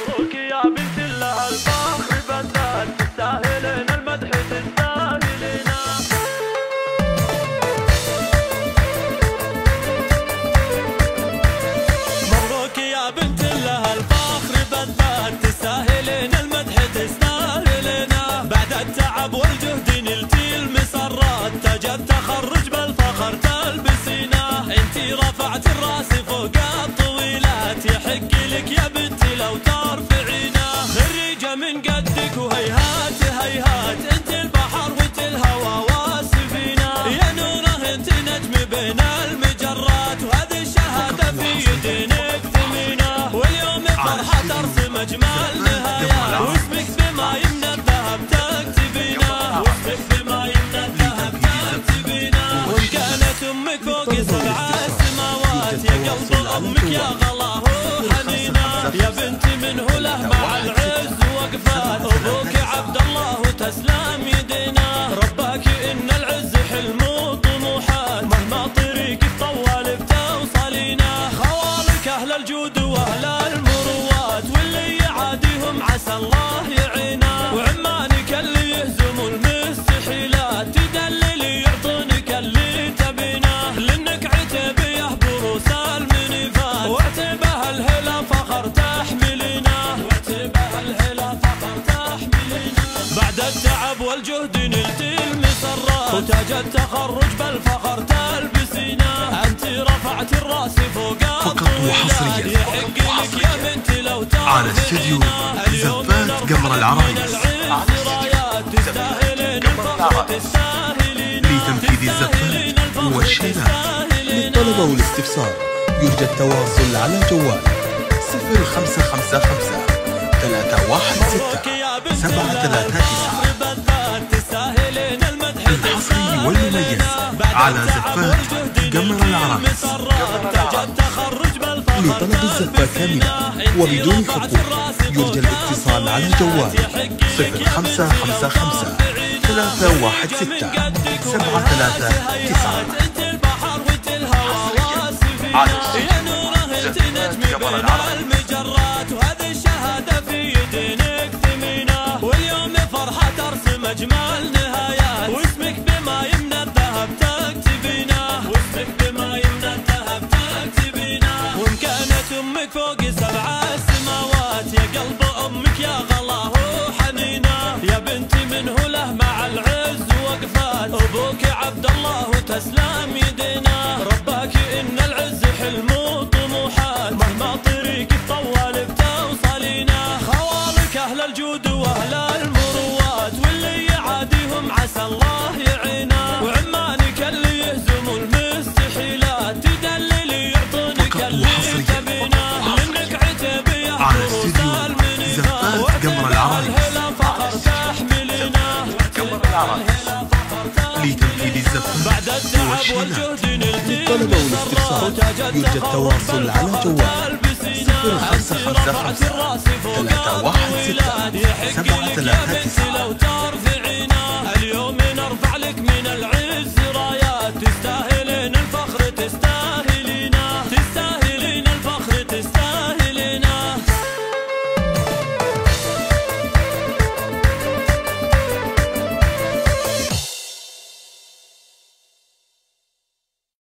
مبروك يا بنت الله الفخر بدات تستاهلين المدح تستاهلين. مبروك يا بنت الله الفخر بدات تستاهلين المدح تستاهلين. بعد التعب والجهد نلتي المسرات تاج التخرج بالفخر تلبسينه. انتي رفعت الراس فوق الطويلات يحق لك يا بنتي لو ترفعينه. خريجة من قدك وهيهات هيهات انت البحر وانت الهوى والسفينة. يا نوره انت نجم بين المجرات وهذه الشهادة في يدينك ثمينة. واليوم فرحة ترسم اجمل نهايات واسمك بما يمنى الذهب تكتبينه. واسمك بما يمنى الذهب تكتبينه. وان كانت امك فوق سبع السماوات يا قلب امك يا غلاه وحنينه. يا بنتي منه له مع العز وقفات ابوك عبد الله وتسلم يدينا. رباك ان العز حلم وطموحات مهما طريقك طوال بتوصلينا. خوالك اهل الجود واهل المروات واللي يعاديهم عسى الله يعينا. وعمانك اللي يهزموا المستحيلات تدللي يعطونك اللي تبينه. لانك عتيبيه بروس المنيفات وعتيبه الهلا فخر تحملينه. وعتيبه الهلا فخر تحملينه. بعد التعب والجهد نلتي المسرات وتاج التخرج بالفخر تلبسينه. انت رفعت الراس فوق الطويلات يحق لك يا بنتي لو على استديو زفات قمر العرايس لتنفيذ الزفات والشيلات. للطلب والاستفسار يرجى التواصل على جوال 0555 316 739. الحصري والمميز على زفات قمر العرايس. لطلب الزفات كاملة وبدون حقوق يرجى الاتصال على جوال 0555 316 739. على استديو قمر العرايس. وهذه الشهادة في يدينك ثمينة. واليوم فرحة ترسم أجمل نهايات واسمك بما يمنى الذهب تكتبينه. واسمك بما يمنى الذهب تكتبينه. وإن كانت أمك فوق سبع السماوات يا قلب أمك يا غلاه وحنينه. يا بنتي منه له مع العز وقفات أبوك عبد الله وتسلم يدينا. رباك إن العز حلم وطموحات مهما طريقك طوال بتوصلينا. خوالك أهل الجود وأهل المروات واللي يعاديهم عسى الله يعينا. وعمانك اللي يهزموا المستحيلات تدللي يعطونك اللي تبينه. لأنك عتيبيه بروس المنيفات وعتيبه الهلا فخر تحملينه. لتنفيذ الزفات بعد التعب والجهد نلتي للطلب والاستفسار يرجى التواصل على جوال 0555 316 739. لو ترفعينا اليوم نرفع لك